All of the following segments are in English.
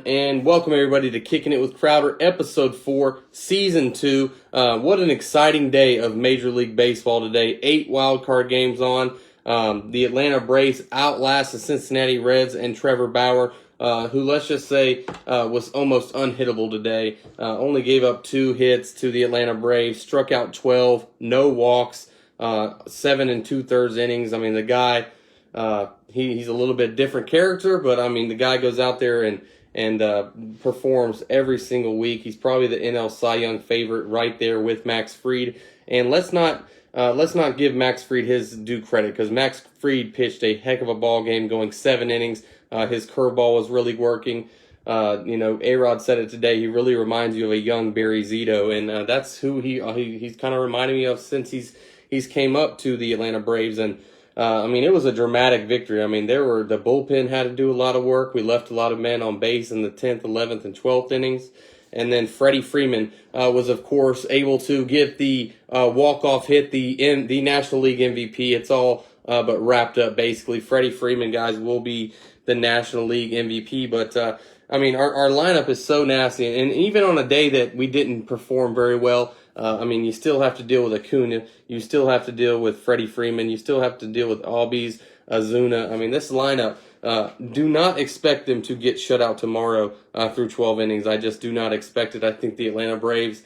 and welcome everybody to Kicking It with Crowder, Episode 4, Season 2. What an exciting day of Major League Baseball today. 8 wildcard games on. The Atlanta Braves outlast the Cincinnati Reds and Trevor Bauer, who, let's just say, was almost unhittable today. Only gave up 2 hits to the Atlanta Braves, struck out 12, no walks, 7 2/3 innings. I mean, the guy... he's a little bit different character, but I mean, the guy goes out there and performs every single week. He's probably the NL Cy Young favorite right there with Max Fried. And let's not give Max Fried his due credit, because Max Fried pitched a heck of a ball game, going 7 innings. His curveball was really working. A-Rod said it today. He really reminds you of a young Barry Zito, and that's who he's kind of reminded me of since he's came up to the Atlanta Braves. And I mean, it was a dramatic victory. I mean, the bullpen had to do a lot of work. We left a lot of men on base in the 10th, 11th, and 12th innings. And then Freddie Freeman was, of course, able to get the walk-off hit, the National League MVP. It's all but wrapped up, basically. Freddie Freeman, guys, will be the National League MVP. But, I mean, our lineup is so nasty. And even on a day that we didn't perform very well, I mean, you still have to deal with Acuna. You still have to deal with Freddie Freeman. You still have to deal with Albies, Ozuna. I mean, this lineup, do not expect them to get shut out tomorrow through 12 innings. I just do not expect it. I think the Atlanta Braves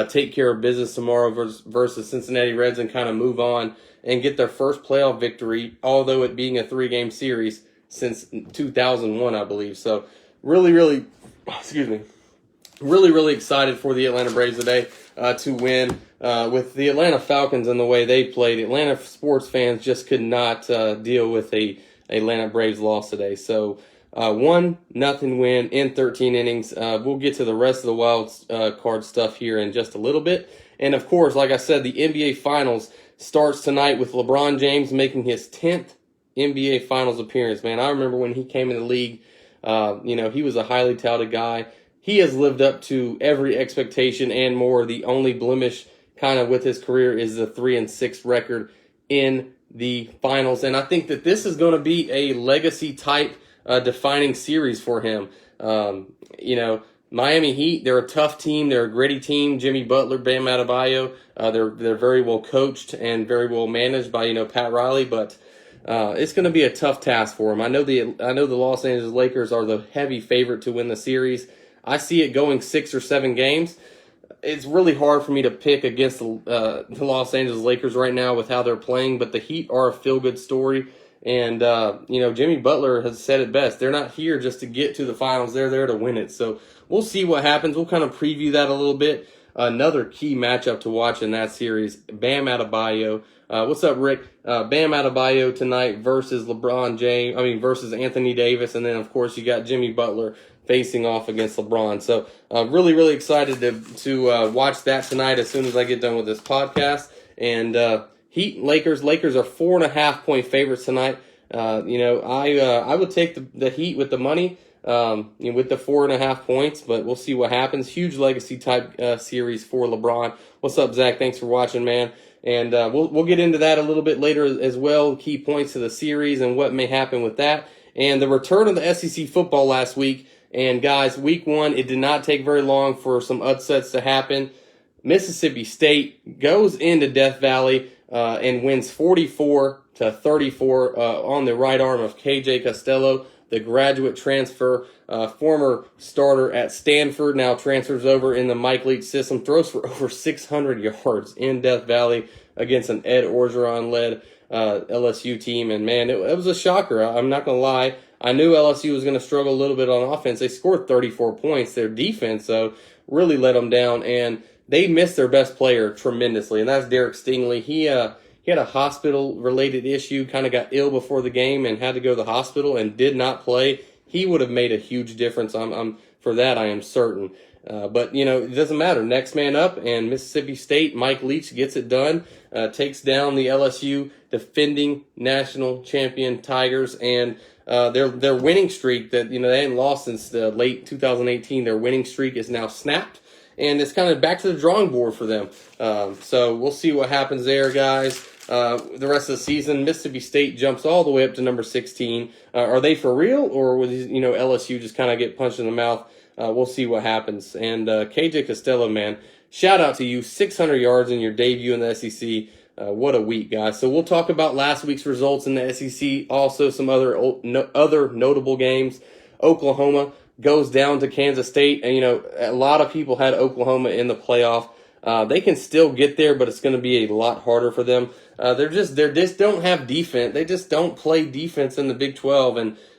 take care of business tomorrow versus Cincinnati Reds and kind of move on and get their first playoff victory, although it being a 3-game series since 2001, I believe. So really excited for the Atlanta Braves today to win. With the Atlanta Falcons and the way they played, Atlanta sports fans just could not deal with a Atlanta Braves loss today. So 1-0 win in 13 innings. We'll get to the rest of the wild card stuff here in just a little bit. And of course, like I said, the NBA Finals starts tonight with LeBron James making his 10th NBA Finals appearance. Man, I remember when he came in the league, he was a highly touted guy. He has lived up to every expectation and more. The only blemish kind of with his career is the 3-6 record in the finals. And I think that this is going to be a legacy type defining series for him. Miami Heat, they're a tough team. They're a gritty team. Jimmy Butler, Bam Adebayo, they're very well coached and very well managed by, Pat Riley, but it's going to be a tough task for him. I know the Los Angeles Lakers are the heavy favorite to win the series. I see it going 6 or 7 games. It's really hard for me to pick against the Los Angeles Lakers right now with how they're playing, but the Heat are a feel-good story. And, Jimmy Butler has said it best. They're not here just to get to the finals. They're there to win it. So we'll see what happens. We'll kind of preview that a little bit. Another key matchup to watch in that series, Bam Adebayo. What's up, Rick? Bam Adebayo tonight versus versus Anthony Davis. And then, of course, you got Jimmy Butler facing off against LeBron. So really excited to watch that tonight as soon as I get done with this podcast. And Heat, Lakers are 4.5-point favorites tonight. I would take the Heat with the money, with the 4.5 points, but we'll see what happens. Huge legacy type series for LeBron. What's up, Zach? Thanks for watching, man. And we'll get into that a little bit later as well, key points to the series and what may happen with that. And the return of the SEC football last week. And guys, week 1, it did not take very long for some upsets to happen. Mississippi State goes into Death Valley and wins 44-34 on the right arm of KJ Costello, the graduate transfer, former starter at Stanford, now transfers over in the Mike Leach system, throws for over 600 yards in Death Valley against an Ed Orgeron-led LSU team. And, man, it was a shocker. I'm not going to lie. I knew LSU was going to struggle a little bit on offense. They scored 34 points. Their defense, though, really let them down, and they missed their best player tremendously, and that's Derek Stingley. He had a hospital-related issue, kind of got ill before the game and had to go to the hospital and did not play. He would have made a huge difference. For that, I am certain. But, it doesn't matter. Next man up, and Mississippi State, Mike Leach gets it done, takes down the LSU defending national champion Tigers, and their winning streak that, they hadn't lost since late 2018, their winning streak is now snapped, and it's kind of back to the drawing board for them. So we'll see what happens there, guys. the rest of the season. Mississippi State jumps all the way up to number 16. Are they for real, or will LSU just kind of get punched in the mouth? We'll see what happens. And KJ Costello, man, shout out to you, 600 yards in your debut in the SEC. What a week, guys. So we'll talk about last week's results in the SEC, also some other notable games. Oklahoma goes down to Kansas State, and a lot of people had Oklahoma in the playoff. They can still get there, but it's going to be a lot harder for them. They just don't have defense. They just don't play defense in the Big 12,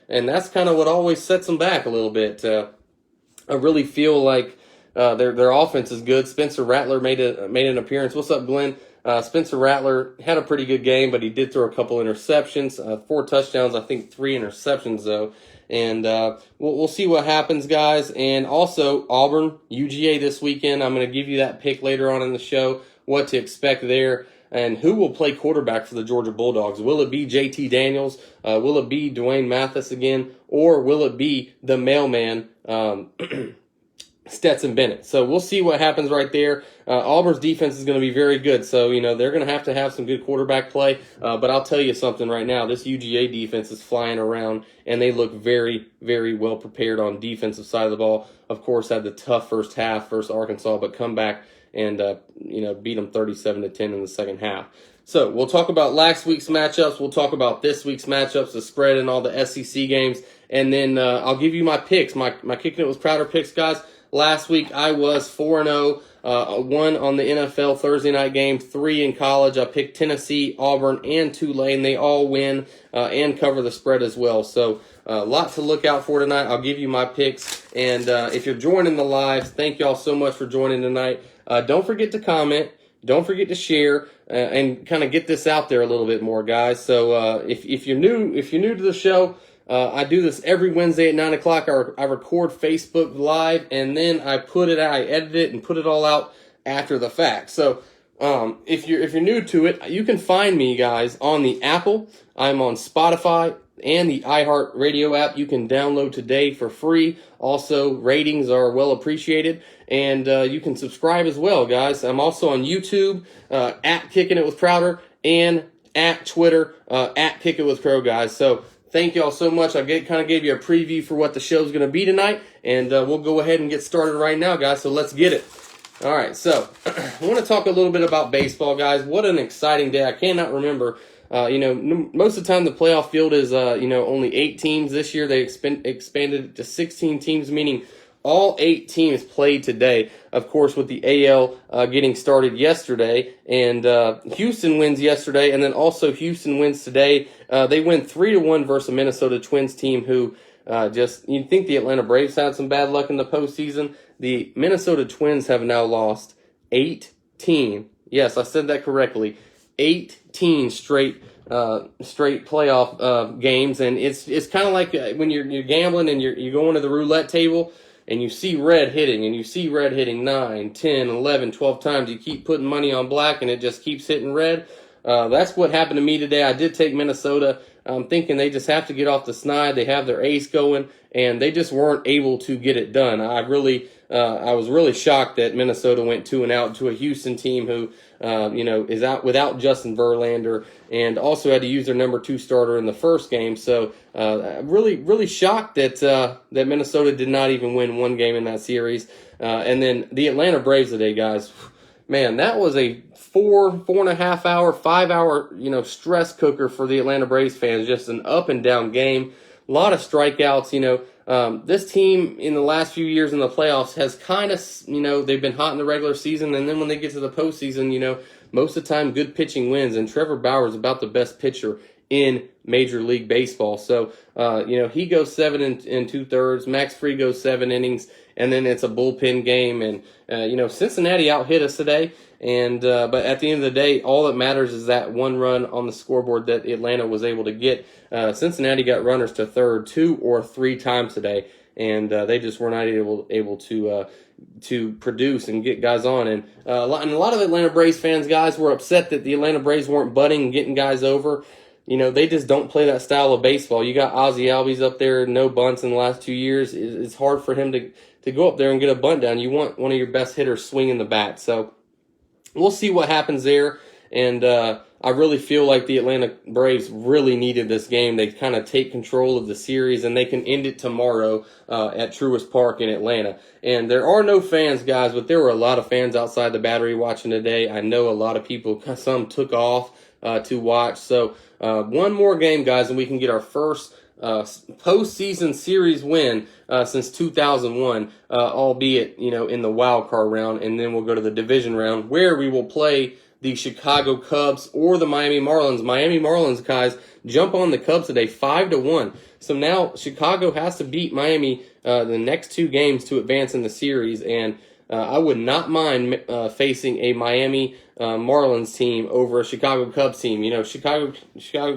and that's kind of what always sets them back a little bit. I really feel like their offense is good. Spencer Rattler made an appearance. What's up, Glenn? Spencer Rattler had a pretty good game, but he did throw a couple interceptions, 4 touchdowns, I think 3 interceptions though. And we'll see what happens, guys. And also Auburn, UGA this weekend. I'm going to give you that pick later on in the show, what to expect there, and who will play quarterback for the Georgia Bulldogs. Will it be JT Daniels? Will it be Dwayne Mathis again? Or will it be the mailman, Stetson Bennett? So we'll see what happens right there. Auburn's defense is going to be very good, so they're going to have some good quarterback play. But I'll tell you something right now: this UGA defense is flying around, and they look very, very well prepared on defensive side of the ball. Of course, had the tough first half versus Arkansas, but come back and beat them 37-10 in the second half. So we'll talk about last week's matchups. We'll talk about this week's matchups, the spread, and all the SEC games, and then I'll give you my picks, my Kicking It with Crowder picks, guys. Last week, I was 4-0, 1 on the NFL Thursday night game, 3 in college. I picked Tennessee, Auburn, and Tulane. They all win and cover the spread as well. So a lot to look out for tonight. I'll give you my picks. And if you're joining the lives, thank y'all so much for joining tonight. Don't forget to comment. Don't forget to share and kind of get this out there a little bit more, guys. So if you're new to the show, I do this every Wednesday at 9 o'clock. I record Facebook Live, and then I edit it and put it all out after the fact. So if you're new to it, you can find me, guys, on the Apple. I'm on Spotify and the iHeartRadio app. You can download today for free. Also, ratings are well appreciated, and you can subscribe as well, guys. I'm also on YouTube at Kicking It with Crowder, and at Twitter at Kick It with Crow, guys. So thank y'all so much. I kind of gave you a preview for what the show's going to be tonight, and we'll go ahead and get started right now, guys. So let's get it. All right, so I want to talk a little bit about baseball, guys. What an exciting day. I cannot remember. Most of the time the playoff field is, only 8 teams. This year they expanded it to 16 teams, meaning all 8 teams played today, of course, with the AL getting started yesterday. And Houston wins yesterday, and then also Houston wins today. They win 3-1 versus a Minnesota Twins team who you'd think the Atlanta Braves had some bad luck in the postseason. The Minnesota Twins have now lost 18. Yes, I said that correctly. 18 straight playoff games, and it's kind of like when you're gambling and you're going to the roulette table and you see red hitting, and you see red hitting 9, 10, 11, 12 times. You keep putting money on black, and it just keeps hitting red. That's what happened to me today. I did take Minnesota. I'm thinking they just have to get off the snide. They have their ace going, and they just weren't able to get it done. I was really shocked that Minnesota went 2-out to a Houston team who, is out without Justin Verlander, and also had to use their number 2 starter in the first game. So, really shocked that Minnesota did not even win one game in that series. And then the Atlanta Braves today, guys. Man, that was a 4.5 hour, 5 hour, stress cooker for the Atlanta Braves fans. Just an up and down game. A lot of strikeouts, this team in the last few years in the playoffs has kind of, they've been hot in the regular season, and then when they get to the postseason, most of the time good pitching wins, and Trevor Bauer is about the best pitcher in Major League Baseball. So, he goes 7 and 2/3. Max Fried goes 7 innings, and then it's a bullpen game. And, Cincinnati out-hit us today. And but at the end of the day, all that matters is that one run on the scoreboard that Atlanta was able to get. Cincinnati got runners to third 2 or 3 times today, and they just were not able to produce and get guys on. And a lot of Atlanta Braves fans, guys, were upset that the Atlanta Braves weren't butting and getting guys over. They just don't play that style of baseball. You got Ozzie Albies up there, no bunts in the last 2 years. It's hard for him to go up there and get a bunt down. You want one of your best hitters swinging the bat. So we'll see what happens there. And I really feel like the Atlanta Braves really needed this game. They kind of take control of the series, and they can end it tomorrow at Truist Park in Atlanta. And there are no fans, guys, but there were a lot of fans outside the Battery watching today. I know a lot of people, some took off to watch. So one more game, guys, and we can get our first postseason series win since 2001, albeit, in the wild card round, and then we'll go to the division round where we will play the Chicago Cubs or the Miami Marlins. Miami Marlins, guys, jump on the Cubs today, 5-1. So now Chicago has to beat Miami the next two games to advance in the series, and I would not mind facing a Miami Marlins team over a Chicago Cubs team. Chicago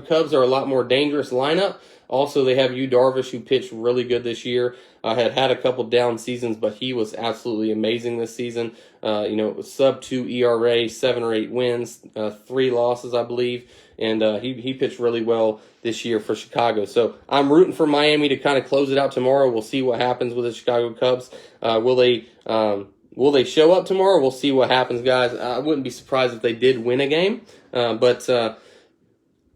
Cubs are a lot more dangerous lineup. Also, they have Yu Darvish, who pitched really good this year. Had a couple down seasons, but he was absolutely amazing this season. Sub-2 ERA, 7 or 8 wins, 3 losses, I believe. And he pitched really well this year for Chicago. So I'm rooting for Miami to kind of close it out tomorrow. We'll see what happens with the Chicago Cubs. Will they show up tomorrow? We'll see what happens, guys. I wouldn't be surprised if they did win a game. But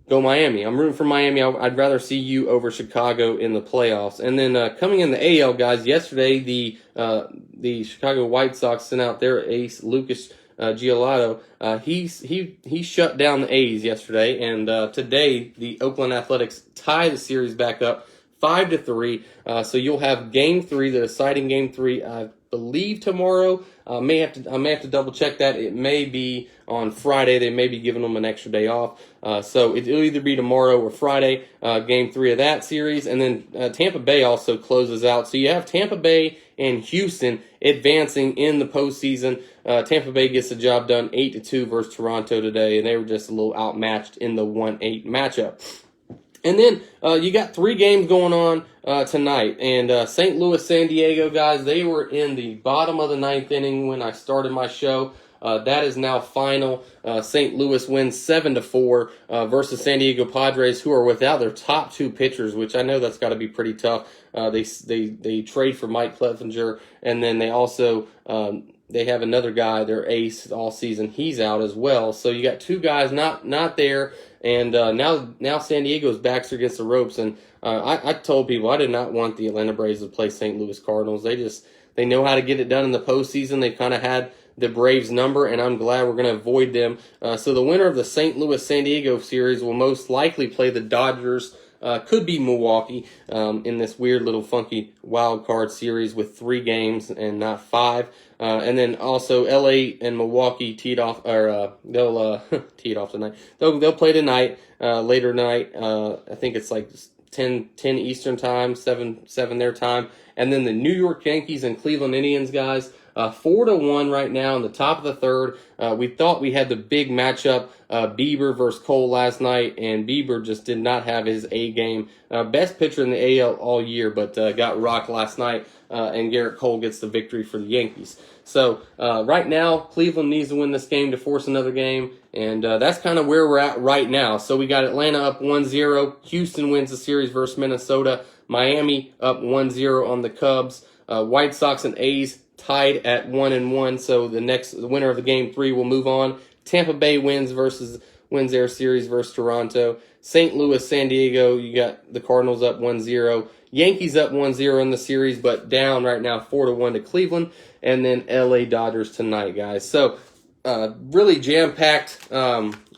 go Miami. I'm rooting for Miami. I'd rather see you over Chicago in the playoffs. And then coming in the AL, guys, yesterday the Chicago White Sox sent out their ace, Lucas Giolito. He shut down the A's yesterday, and today the Oakland Athletics tie the series back up 5-3. So you'll have Game 3, the deciding Game 3. I believe tomorrow. I may have to double check that. It may be on Friday. They may be giving them an extra day off. So it'll either be tomorrow or Friday, Game 3 of that series. And then Tampa Bay also closes out. So you have Tampa Bay and Houston advancing in the postseason. Tampa Bay gets the job done 8-2 versus Toronto today, and they were just a little outmatched in the 1-8 matchup. And then you got 3 games going on tonight. And St. Louis, San Diego, guys, they were in the bottom of the 9th inning when I started my show. That is now final. St. Louis wins 7-4 versus San Diego Padres, who are without their top 2 pitchers, which I know that's got to be pretty tough. They trade for Mike Clevenger, and then they also they have another guy, their ace all season. He's out as well. So you got 2 guys not there. And now San Diego's backs are against the ropes. And I told people I did not want the Atlanta Braves to play St. Louis Cardinals. They know how to get it done in the postseason. They've kind of had the Braves number, and I'm glad we're going to avoid them. So the winner of the St. Louis-San Diego series will most likely play the Dodgers. Could be Milwaukee in this weird little funky wild card series with 3 games and not 5. And then also LA and Milwaukee teed off, or they'll tee it off tonight. They'll play tonight, later tonight. I think it's like 10 Eastern time, 7 their time. And then the New York Yankees and Cleveland Indians, guys. 4-1 right now in the top of the 3rd. We thought we had the big matchup, Bieber versus Cole last night, and Bieber just did not have his A game. Best pitcher in the AL all year, but got rocked last night, and Garrett Cole gets the victory for the Yankees. So right now, Cleveland needs to win this game to force another game, and that's kind of where we're at right now. So we got Atlanta up 1-0. Houston wins the series versus Minnesota. Miami up 1-0 on the Cubs. White Sox and A's tied at 1-1, so the winner of the Game 3 will move on. Tampa Bay wins their series versus Toronto. St. Louis, San Diego, you got the Cardinals up 1-0. Yankees up 1-0 in the series, but down right now 4-1 to Cleveland. And then LA Dodgers tonight, guys. So really jam-packed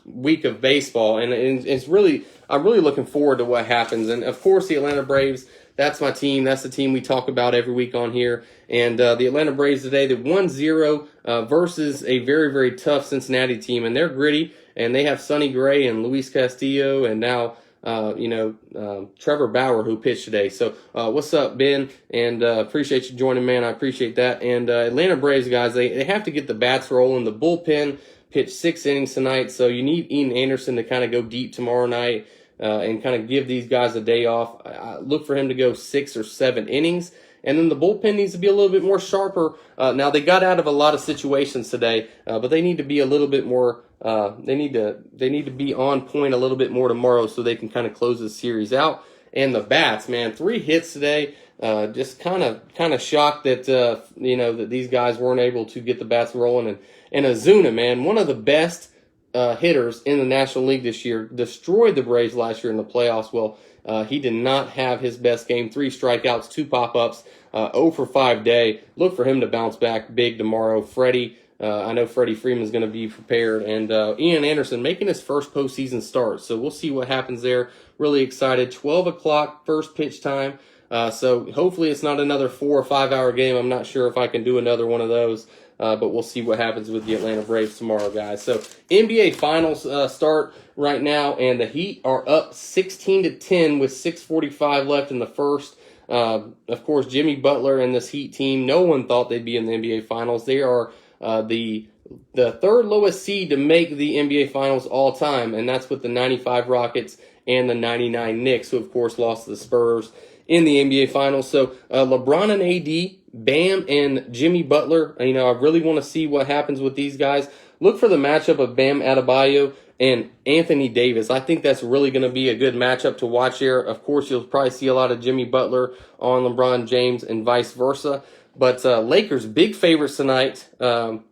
week of baseball, and I'm really looking forward to what happens. And of course, the Atlanta Braves. That's my team. That's the team we talk about every week on here. And the Atlanta Braves today, they 1-0 versus a very, very tough Cincinnati team. And they're gritty. And they have Sonny Gray and Luis Castillo and now, Trevor Bauer, who pitched today. So what's up, Ben? And appreciate you joining, man. I appreciate that. And Atlanta Braves, guys, they have to get the bats rolling. The bullpen pitched 6 innings tonight. So you need Ian Anderson to kind of go deep tomorrow night. And kind of give these guys a day off. I look for him to go 6 or 7 innings. And then the bullpen needs to be a little bit more sharper. Now, they got out of a lot of situations today, but they need to be a little bit more they need to be on point a little bit more tomorrow so they can kind of close this series out. And the bats, man, 3 hits today. Just kind of shocked that that these guys weren't able to get the bats rolling. And Ozuna, man, one of the best hitters in the National League this year, destroyed the Braves last year in the playoffs. Well, he did not have his best game. 3 strikeouts, 2 pop-ups, 0 for 5 day. Look for him to bounce back big tomorrow. Freddie, I know Freddie Freeman's going to be prepared. And Ian Anderson making his first postseason start. So we'll see what happens there. Really excited. 12 o'clock first pitch time. So hopefully it's not another 4 or 5 hour game. I'm not sure if I can do another one of those. But we'll see what happens with the Atlanta Braves tomorrow, guys. So NBA Finals start right now, and the Heat are up 16-10 with 6:45 left in the first. Of course, Jimmy Butler and this Heat team, no one thought they'd be in the NBA Finals. They are the third lowest seed to make the NBA Finals all time, and that's with the 95 Rockets and the 99 Knicks, who, of course, lost to the Spurs in the NBA Finals. So LeBron and AD, Bam and Jimmy Butler, I really want to see what happens with these guys. Look for the matchup of Bam Adebayo and Anthony Davis. I think that's really going to be a good matchup to watch here. Of course, you'll probably see a lot of Jimmy Butler on LeBron James and vice versa. But Lakers, big favorites tonight. Not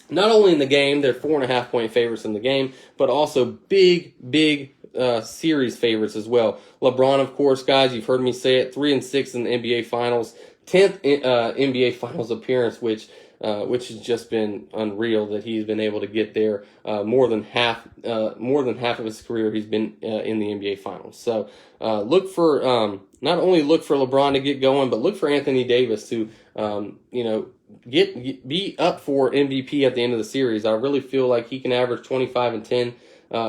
only in the game, they're 4.5-point favorites in the game, but also big series favorites as well. LeBron, of course, guys, you've heard me say it, 3-6 in the NBA Finals, 10th NBA Finals appearance, which has just been unreal that he's been able to get there. More than half of his career, he's been in the NBA Finals. So look for not only look for LeBron to get going, but look for Anthony Davis to be up for MVP at the end of the series. I really feel like he can average 25 and 10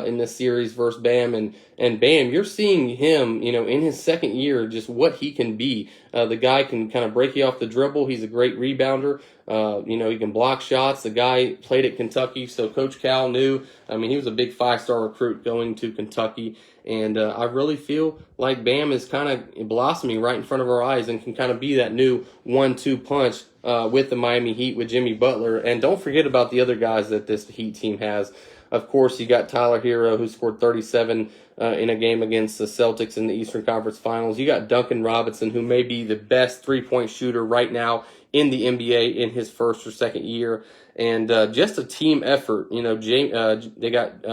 in this series versus Bam, and Bam, you're seeing him, in his second year, just what he can be. The guy can kind of break you off the dribble. He's a great rebounder. He can block shots. The guy played at Kentucky, so Coach Cal knew. He was a big 5-star recruit going to Kentucky, and I really feel like Bam is kind of blossoming right in front of our eyes and can kind of be that new 1-2 punch with the Miami Heat with Jimmy Butler. And don't forget about the other guys that this Heat team has. Of course, you got Tyler Hero, who scored 37 in a game against the Celtics in the Eastern Conference Finals. You got Duncan Robinson, who may be the best three-point shooter right now in the NBA in his first or second year. And just a team effort. They got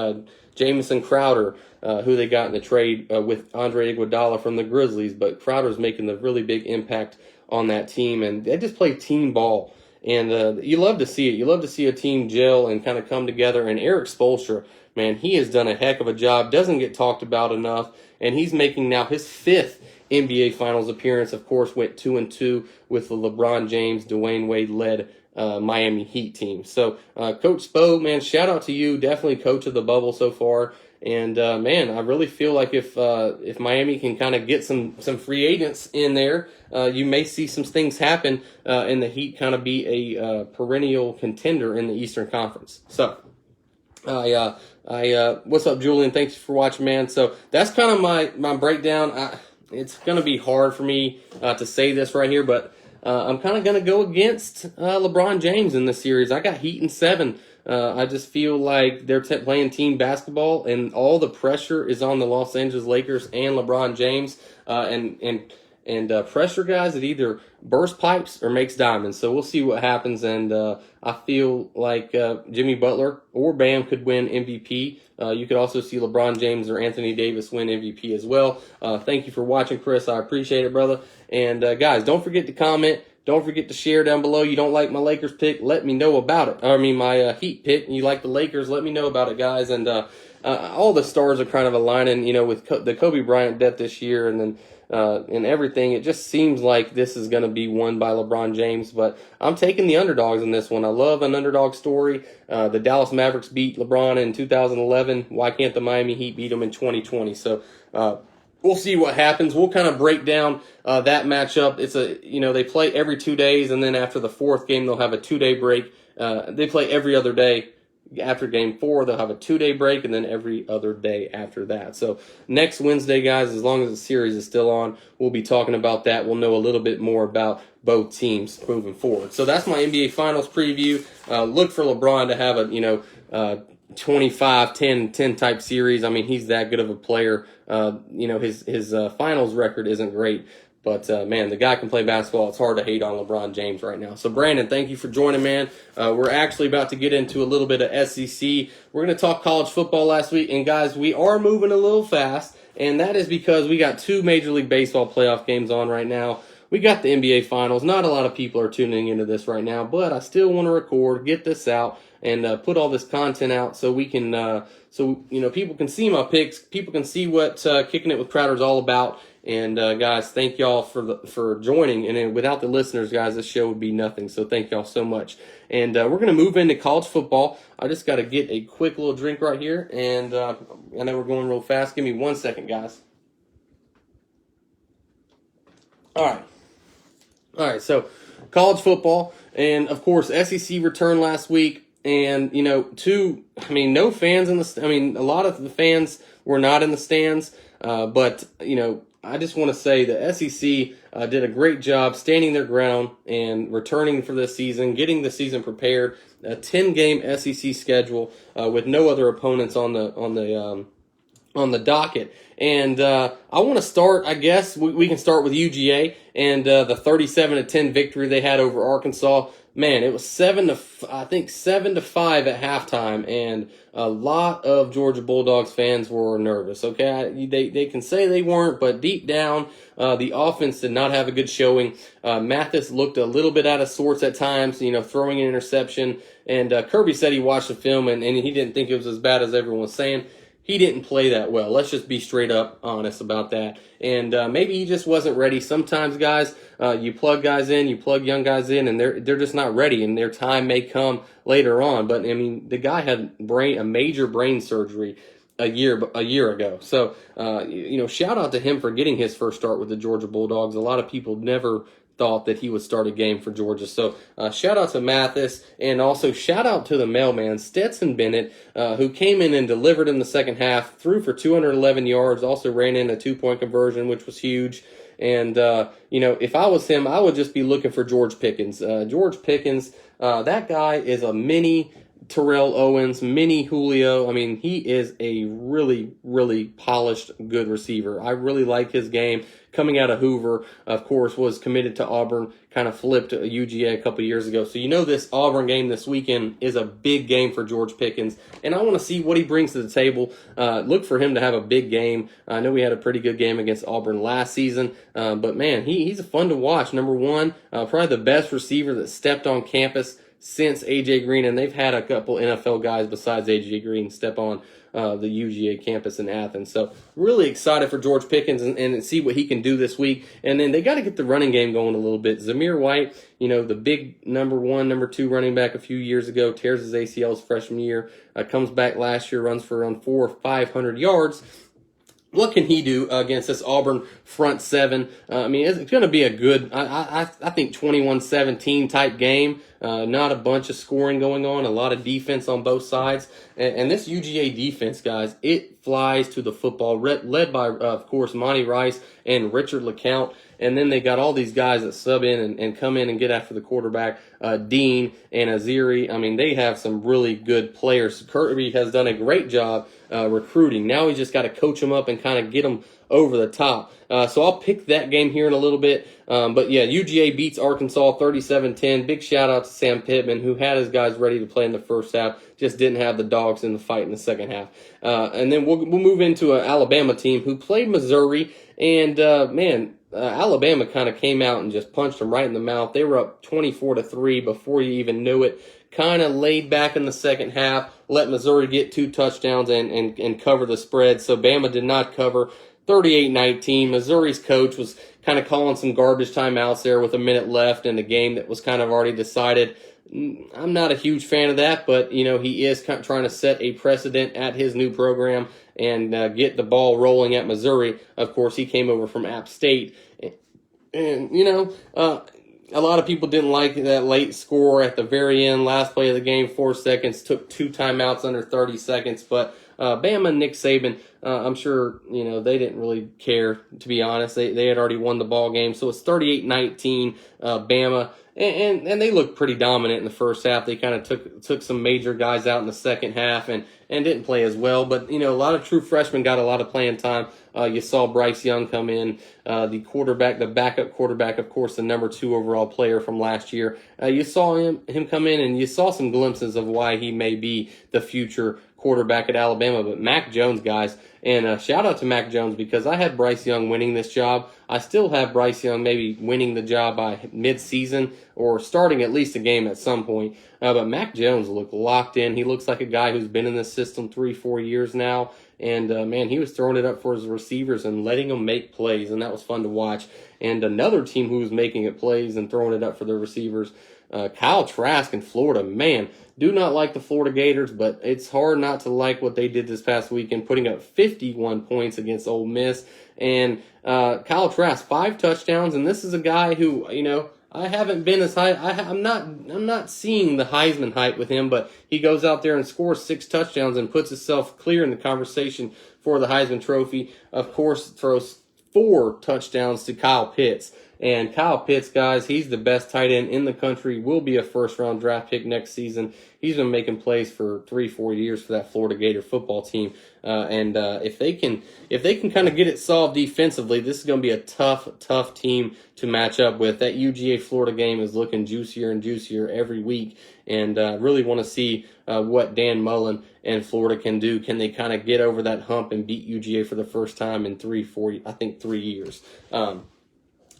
Jamison Crowder, who they got in the trade with Andre Iguodala from the Grizzlies. But Crowder's making the really big impact on that team. And they just play team ball. And you love to see it. You love to see a team gel and kind of come together. And Eric Spoelstra, man, he has done a heck of a job. Doesn't get talked about enough. And he's making now his 5th NBA Finals appearance. Of course, went 2-2 with the LeBron James, Dwayne Wade-led Miami Heat team. So, Coach Spo, man, shout out to you. Definitely coach of the bubble so far. And, man, I really feel like if Miami can kind of get some free agents in there, you may see some things happen and the Heat kind of be a perennial contender in the Eastern Conference. So, what's up, Julian? Thanks for watching, man. So that's kind of my breakdown. It's going to be hard for me to say this right here, but I'm kind of going to go against LeBron James in this series. I got Heat in 7. I just feel like they're playing team basketball, and all the pressure is on the Los Angeles Lakers and LeBron James. And pressure, guys, it either bursts pipes or makes diamonds. So we'll see what happens. And I feel like Jimmy Butler or Bam could win MVP. You could also see LeBron James or Anthony Davis win MVP as well. Thank you for watching, Chris. I appreciate it, brother. And guys, don't forget to comment. Don't forget to share down below. You don't like my Lakers pick, let me know about it. My Heat pick, and you like the Lakers, let me know about it, guys. And all the stars are kind of aligning, with the Kobe Bryant death this year, and then and everything. It just seems like this is going to be won by LeBron James, but I'm taking the underdogs in this one. I love an underdog story. The Dallas Mavericks beat LeBron in 2011. Why can't the Miami Heat beat them in 2020? So we'll see what happens. We'll kind of break down that matchup. It's they play every 2 days, and then after the 4th game, they'll have a 2-day break. They play every other day. After game 4, they'll have a 2-day break, and then every other day after that. So next Wednesday, guys, as long as the series is still on, we'll be talking about that. We'll know a little bit more about both teams moving forward. So that's my NBA Finals preview. Look for LeBron to have a 25-10 type series. He's that good of a player. His finals record isn't great, But, man, the guy can play basketball. It's hard to hate on LeBron James right now. So, Brandon, thank you for joining, man. We're actually about to get into a little bit of SEC. We're going to talk college football last week. And, guys, we are moving a little fast. And that is because we got 2 Major League Baseball playoff games on right now. We got the NBA Finals. Not a lot of people are tuning into this right now. But I still want to record, get this out, and put all this content out so we can people can see my picks. People can see what Kicking It with Crowder is all about. And guys, thank y'all for joining. And without the listeners, guys, this show would be nothing. So thank y'all so much. And we're going to move into college football. I just got to get a quick little drink right here. And I know we're going real fast. Give me 1 second, guys. All right. So college football, and of course SEC returned last week. And no fans in the. A lot of the fans were not in the stands. But I just want to say the SEC did a great job standing their ground and returning for this season, getting the season prepared. A 10-game SEC schedule with no other opponents on the docket. And I want to start. I guess we can start with UGA and the 37-10 victory they had over Arkansas. Man, it was 7-5 at halftime, and a lot of Georgia Bulldogs fans were nervous. Okay, they can say they weren't, but deep down, the offense did not have a good showing. Mathis looked a little bit out of sorts at times, throwing an interception. And Kirby said he watched the film and he didn't think it was as bad as everyone was saying. He didn't play that well. Let's just be straight up honest about that. And maybe he just wasn't ready. Sometimes, guys, you plug guys in, you plug young guys in, and they're just not ready, and their time may come later on. But the guy had a major brain surgery a year ago. So shout out to him for getting his first start with the Georgia Bulldogs. A lot of people never thought that he would start a game for Georgia. So shout out to Mathis, and also shout out to the mailman, Stetson Bennett, who came in and delivered in the second half, threw for 211 yards, also ran in a 2-point conversion, which was huge. And, if I was him, I would just be looking for George Pickens. George Pickens, that guy is a mini Terrell Owens, mini Julio. He is a really, really polished, good receiver. I really like his game. Coming out of Hoover, of course, was committed to Auburn, kind of flipped UGA a couple years ago. So this Auburn game this weekend is a big game for George Pickens, and I want to see what he brings to the table. Look for him to have a big game. I know we had a pretty good game against Auburn last season, but man, he's fun to watch. Number one, probably the best receiver that stepped on campus since A.J. Green, and they've had a couple NFL guys besides A.J. Green step on the UGA campus in Athens. So really excited for George Pickens and see what he can do this week. And then they got to get the running game going a little bit. Zamir White, the big number 1, number 2 running back a few years ago, tears his ACL his freshman year, comes back last year, runs for around 400 or 500 yards. What can he do against this Auburn front seven? It's going to be a good, I think, 21-17 type game. Not a bunch of scoring going on, a lot of defense on both sides. And this UGA defense, guys, it flies to the football, led by, of course, Monty Rice and Richard LeCount. And then they got all these guys that sub in and come in and get after the quarterback, Dean and Aziri. They have some really good players. Kirby has done a great job recruiting. Now we just got to coach them up and kind of get them over the top. So I'll pick that game here in a little bit. But yeah, UGA beats Arkansas 37-10. Big shout out to Sam Pittman, who had his guys ready to play in the first half, just didn't have the dogs in the fight in the second half. And then we'll move into an Alabama team who played Missouri, and Alabama kind of came out and just punched them right in the mouth. They were up 24-3 before you even knew it. Kind of laid back in the second half, let Missouri get 2 touchdowns and cover the spread. So Bama did not cover. 38-19. Missouri's coach was kind of calling some garbage timeouts there with a minute left in the game that was kind of already decided. I'm not a huge fan of that, but he is kind of trying to set a precedent at his new program and get the ball rolling at Missouri. Of course, he came over from App State, and a lot of people didn't like that late score at the very end, last play of the game, 4 seconds, took 2 timeouts under 30 seconds. But Bama and Nick Saban, I'm sure, they didn't really care, to be honest. They had already won the ball game. So it's 38-19, Bama. And they looked pretty dominant in the first half. They kind of took some major guys out in the second half and didn't play as well. But, a lot of true freshmen got a lot of playing time. You saw Bryce Young come in, the backup quarterback, of course, the number 2 overall player from last year. You saw him come in, and you saw some glimpses of why he may be the future quarterback at Alabama. But Mac Jones, guys, and shout out to Mac Jones, because I had Bryce Young winning this job. I still have Bryce Young maybe winning the job by mid-season or starting at least a game at some point. But Mac Jones looked locked in. He looks like a guy who's been in this system 3-4 years now. And, man, he was throwing it up for his receivers and letting them make plays, and that was fun to watch. And another team who was making it plays and throwing it up for their receivers, Kyle Trask in Florida. Man, do not like the Florida Gators, but it's hard not to like what they did this past weekend, putting up 51 points against Ole Miss. And Kyle Trask, 5 touchdowns, and this is a guy who, I haven't been as high. I'm not seeing the Heisman hype with him, but he goes out there and scores 6 touchdowns and puts himself clear in the conversation for the Heisman Trophy. Of course, throws 4 touchdowns to Kyle Pitts. And Kyle Pitts, guys, he's the best tight end in the country, will be a first-round draft pick next season. He's been making plays for 3-4 years for that Florida Gator football team. And if they can kind of get it solved defensively, this is going to be a tough team to match up with. That UGA Florida game is looking juicier and juicier every week. And really want to see what Dan Mullen and Florida can do. Can they kind of get over that hump and beat UGA for the first time in 3 years?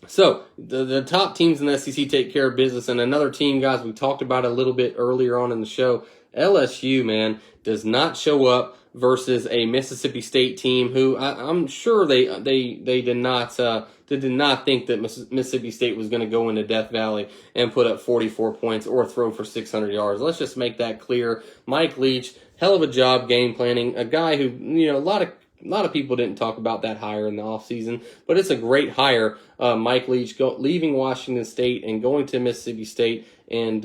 So, the top teams in the SEC take care of business. And another team, guys, we talked about a little bit earlier on in the show, LSU, man, does not show up versus a Mississippi State team who I'm sure they did not think that Mississippi State was going to go into Death Valley and put up 44 points or throw for 600 yards. Let's just make that clear. Mike Leach, hell of a job game planning, a guy who, a lot of people didn't talk about that hire in the offseason, but it's a great hire. Mike Leach leaving Washington State and going to Mississippi State and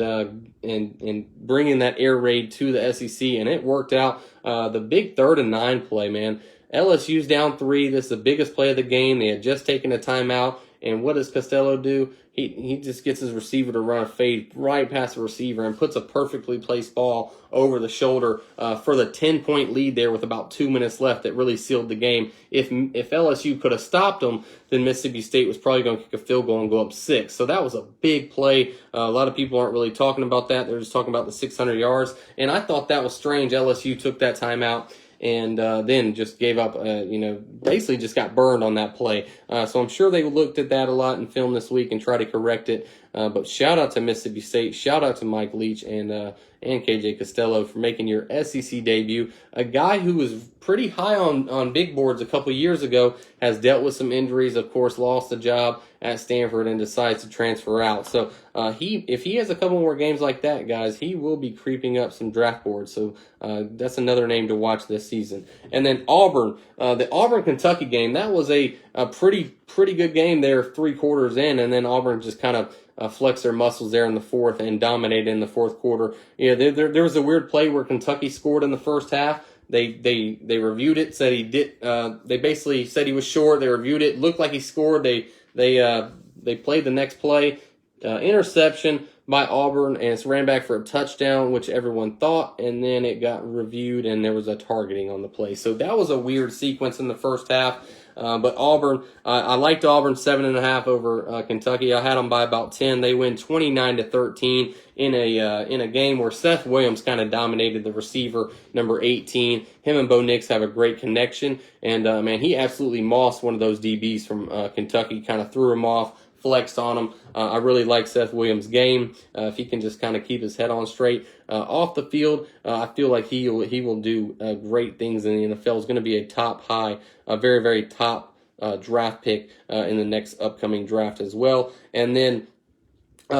bringing that air raid to the SEC, and it worked out. The big 3rd and 9 play, man. LSU's down 3. This is the biggest play of the game. They had just taken a timeout, and what does Costello do? He just gets his receiver to run a fade right past the receiver and puts a perfectly placed ball over the shoulder for the 10-point lead there with about 2 minutes left that really sealed the game. If LSU could have stopped them, then Mississippi State was probably going to kick a field goal and go up 6. So that was a big play. A lot of people aren't really talking about that. They're just talking about the 600 yards. And I thought that was strange. LSU took that timeout and then just gave up, basically just got burned on that play. So I'm sure they looked at that a lot in film this week and tried to correct it. But shout out to Mississippi State, shout out to Mike Leach and KJ Costello for making your SEC debut. A guy who was pretty high on big boards a couple years ago, has dealt with some injuries, of course, lost the job at Stanford and decides to transfer out. So if he has a couple more games like that, guys, he will be creeping up some draft boards. So that's another name to watch this season. And then Auburn, the Auburn-Kentucky game, that was a pretty good game there 3 quarters in, and then Auburn just kind of flexed their muscles there in the 4th and dominated in the 4th quarter. There was a weird play where Kentucky scored in the first half. They reviewed it, said he did. They basically said he was short. They reviewed it, looked like he scored. They played the next play, interception by Auburn, and it's ran back for a touchdown, which everyone thought, and then it got reviewed and there was a targeting on the play. So that was a weird sequence in the first half. But Auburn, I liked Auburn 7.5 over Kentucky. I had them by about 10. They win 29-13 in a game where Seth Williams kind of dominated the receiver, number 18. Him and Bo Nix have a great connection, and man, he absolutely mossed one of those DBs from Kentucky, kind of threw him off, flexed on him. I really like Seth Williams' game. If he can just kind of keep his head on straight off the field, I feel like he will do great things in the NFL. Is going to be a top high, a very, very top draft pick in the next upcoming draft as well. And then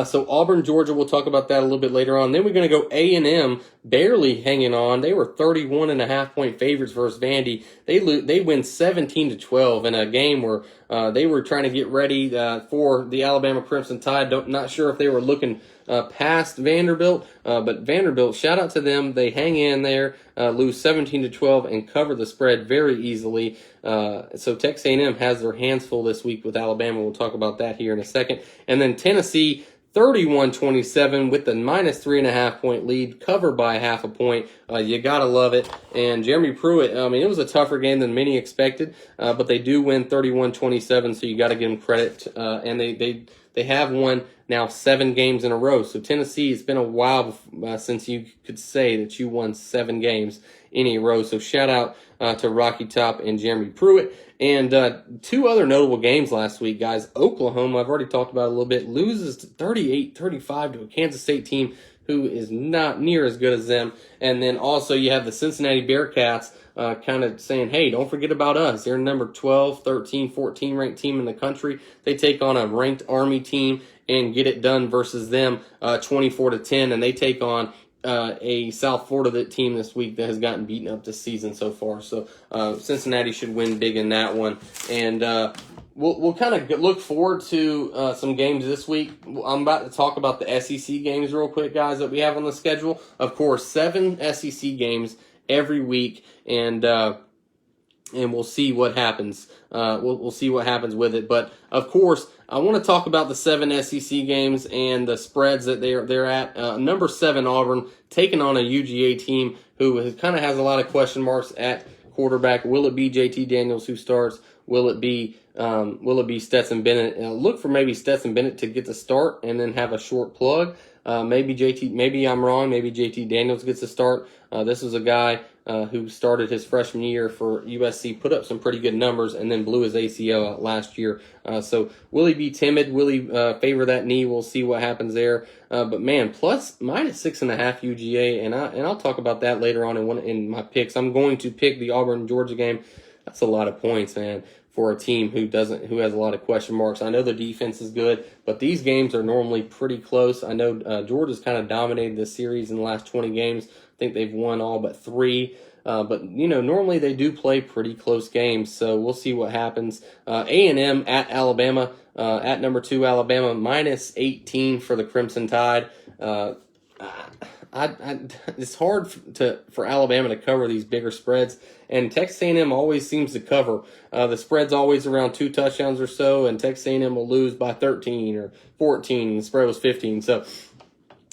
so Auburn, Georgia, we'll talk about that a little bit later on. Then we're going to go A&M, barely hanging on. They were 31.5-point favorites versus Vandy. They win 17-12 in a game where they were trying to get ready for the Alabama Crimson Tide. Not sure if they were looking past Vanderbilt, but Vanderbilt, shout out to them. They hang in there, lose 17-12, and cover the spread very easily. So Texas A&M has their hands full this week with Alabama. We'll talk about that here in a second. And then Tennessee, 31-27 with the minus 3.5 point lead, covered by 0.5 point. You gotta love it. And Jeremy Pruitt, I mean, it was a tougher game than many expected, but they do win 31-27, so you gotta give them credit. And they have won now 7 games in a row. So Tennessee, it's been a while since you could say that you won 7 games in a row. So shout out to Rocky Top and Jeremy Pruitt. And 2 other notable games last week, guys. Oklahoma, I've already talked about it a little bit, loses 38-35 to a Kansas State team who is not near as good as them. And then also you have the Cincinnati Bearcats kind of saying, hey, don't forget about us. They're number 12, 13, 14 ranked team in the country. They take on a ranked Army team and get it done versus them 24-10. And they take on a South Florida team this week that has gotten beaten up this season so far. So Cincinnati should win big in that one. And we'll kind of look forward to some games this week. I'm about to talk about the SEC games real quick, guys, that we have on the schedule. Of course, 7 SEC games every week, and we'll see what happens. We'll see what happens with it. But of course, I want to talk about the 7 SEC games and the spreads that they're at. Number 7 Auburn taking on a UGA team who kind of has a lot of question marks at quarterback. Will it be JT Daniels who starts? Will it be Stetson Bennett? Look for maybe Stetson Bennett to get the start and then have a short plug. Maybe I'm wrong. Maybe JT Daniels gets the start. This is a guy who started his freshman year for USC, put up some pretty good numbers, and then blew his ACL out last year. So will he be timid? Will he favor that knee? We'll see what happens there. But man, minus 6.5 UGA, and I'll talk about that later on in my picks. I'm going to pick the Auburn-Georgia game. That's a lot of points, man, for a team who has a lot of question marks. I know the defense is good, but these games are normally pretty close. I know Georgia's kind of dominated this series in the last 20 games. I think they've won all but 3. But, normally they do play pretty close games, so we'll see what happens. A&M at Alabama, at number 2 Alabama, minus 18 for the Crimson Tide. It's hard for Alabama to cover these bigger spreads, and Texas A&M always seems to cover. The spread's always around 2 touchdowns or so, and Texas A&M will lose by 13 or 14, and the spread was 15. So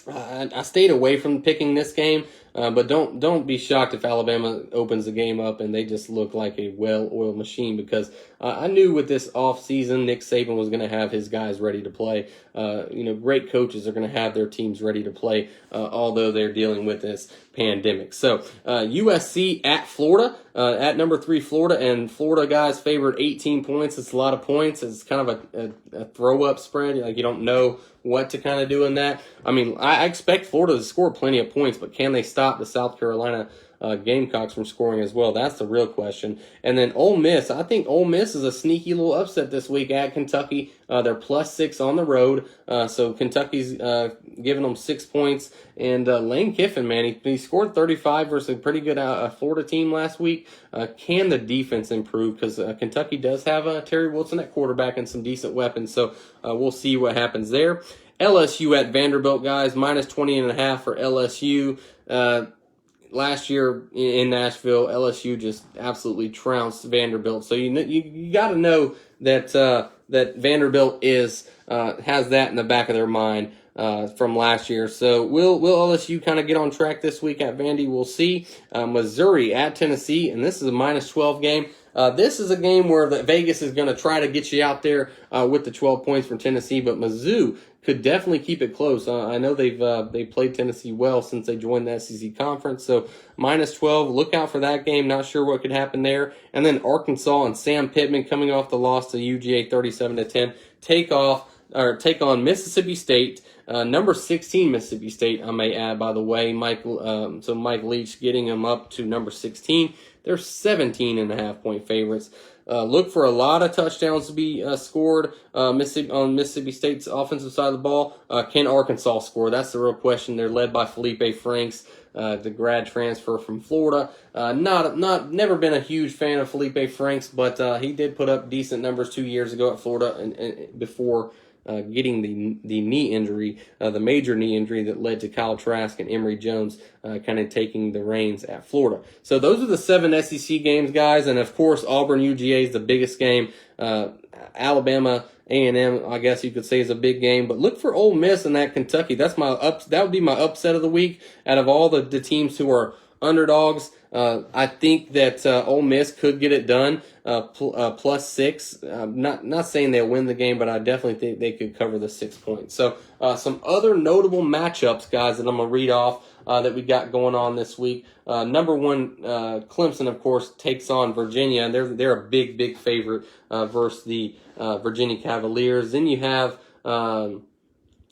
I stayed away from picking this game, but don't be shocked if Alabama opens the game up and they just look like a well-oiled machine, because I knew with this offseason Nick Saban was going to have his guys ready to play. Great coaches are going to have their teams ready to play, although they're dealing with this pandemic. So USC at Florida, at number 3 Florida, and Florida guys favored 18 points. It's a lot of points. It's kind of a throw-up spread. Like, you don't know what to kind of do in that. I mean, I expect Florida to score plenty of points, but can they stop the South Carolina Gamecocks from scoring as well? That's the real question. And then Ole Miss. I think Ole Miss is a sneaky little upset this week at Kentucky. They're +6 on the road, so Kentucky's giving them 6 points. And Lane Kiffin, man, he scored 35 versus a pretty good Florida team last week. Can the defense improve? Because Kentucky does have Terry Wilson at quarterback and some decent weapons, so we'll see what happens there. LSU at Vanderbilt, guys, minus 20.5 for LSU. Last year in Nashville, LSU just absolutely trounced Vanderbilt. So you got to know that that Vanderbilt has that in the back of their mind from last year. So will LSU kind of get on track this week at Vandy? We'll see. Missouri at Tennessee, and this is a minus 12 game. This is a game where Vegas is going to try to get you out there with the 12 points from Tennessee, but Mizzou could definitely keep it close. I know they played Tennessee well since they joined the SEC conference, so minus 12. Look out for that game. Not sure what could happen there. And then Arkansas and Sam Pittman, coming off the loss to UGA 37-10, take on Mississippi State. Number 16 Mississippi State, I may add, by the way. Mike Leach getting them up to number 16. They're 17.5 point favorites. Look for a lot of touchdowns to be scored on Mississippi State's offensive side of the ball. Can Arkansas score? That's the real question. They're led by Felipe Franks, the grad transfer from Florida. Never been a huge fan of Felipe Franks, but he did put up decent numbers 2 years ago at Florida and before getting the knee injury, the major knee injury that led to Kyle Trask and Emory Jones kind of taking the reins at Florida. So those are the 7 SEC games, guys, and of course Auburn UGA is the biggest game. Alabama A&M, I guess you could say, is a big game, but look for Ole Miss and that Kentucky. That would be my upset of the week out of all the teams who are underdogs. I think that Ole Miss could get it done, +6. Not saying they'll win the game, but I definitely think they could cover the 6 points. So some other notable matchups, guys, that I'm going to read off that we got going on this week. Number 1, Clemson, of course, takes on Virginia, and they're a big favorite versus the Virginia Cavaliers. Then you have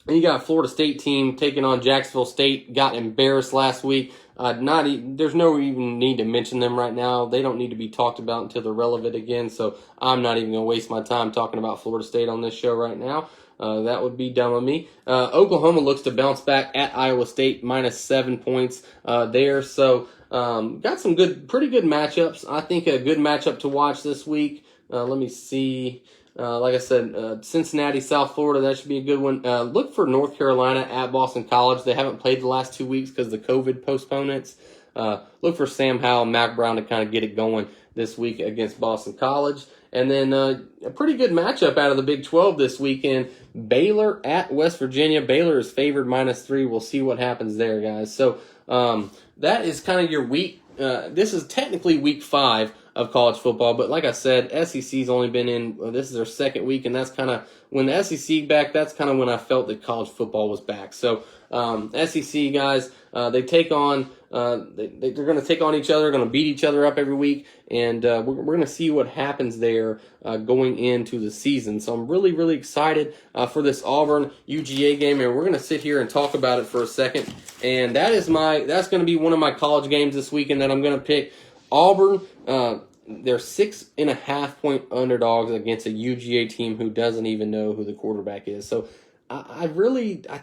you got Florida State team taking on Jacksonville State. Got embarrassed last week. There's no even need to mention them right now. They don't need to be talked about until they're relevant again. So I'm not even going to waste my time talking about Florida State on this show right now. That would be dumb of me. Oklahoma looks to bounce back at Iowa State, -7 points there. So got some pretty good matchups. I think a good matchup to watch this week. Let me see. Like I said, Cincinnati, South Florida, that should be a good one. Look for North Carolina at Boston College. They haven't played the last 2 weeks because of the COVID postponements. Look for Sam Howell and Mac Brown to kind of get it going this week against Boston College. And then a pretty good matchup out of the Big 12 this weekend. Baylor at West Virginia. Baylor is favored -3. We'll see what happens there, guys. So that is kind of your week. This is technically week 5 of college football, but like I said, SEC's only been in, this is their 2nd week, and that's kind of, when the SEC back, that's kind of when I felt that college football was back. So SEC guys, they take on, they're going to take on each other, going to beat each other up every week, and we're going to see what happens there going into the season. So I'm really excited for this Auburn UGA game, and we're going to sit here and talk about it for a second. And that's going to be one of my college games this weekend that I'm going to pick. Auburn, they're 6.5 point underdogs against a UGA team who doesn't even know who the quarterback is. So I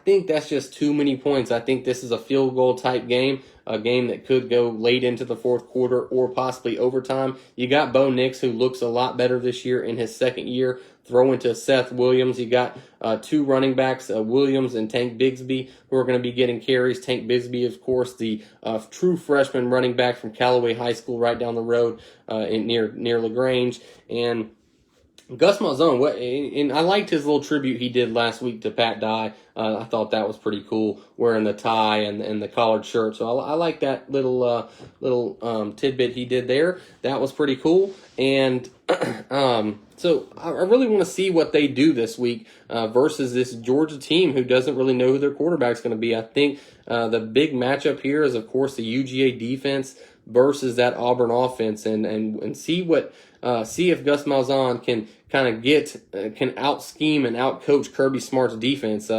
think that's just too many points. I think this is a field goal type game, a game that could go late into the 4th quarter or possibly overtime. You got Bo Nix, who looks a lot better this year in his 2nd year, throwing to Seth Williams. You got 2 running backs, Williams and Tank Bigsby, who are going to be getting carries. Tank Bigsby, of course, the true freshman running back from Callaway High School right down the road near LaGrange. And Gus Malzahn, and I liked his little tribute he did last week to Pat Dye. I thought that was pretty cool, wearing the tie and the collared shirt. So I like that little tidbit he did there. That was pretty cool. And so I really want to see what they do this week versus this Georgia team who doesn't really know who their quarterback's going to be. I think the big matchup here is, of course, the UGA defense versus that Auburn offense, and see if Gus Malzahn can kind of can out scheme and out coach Kirby Smart's defense.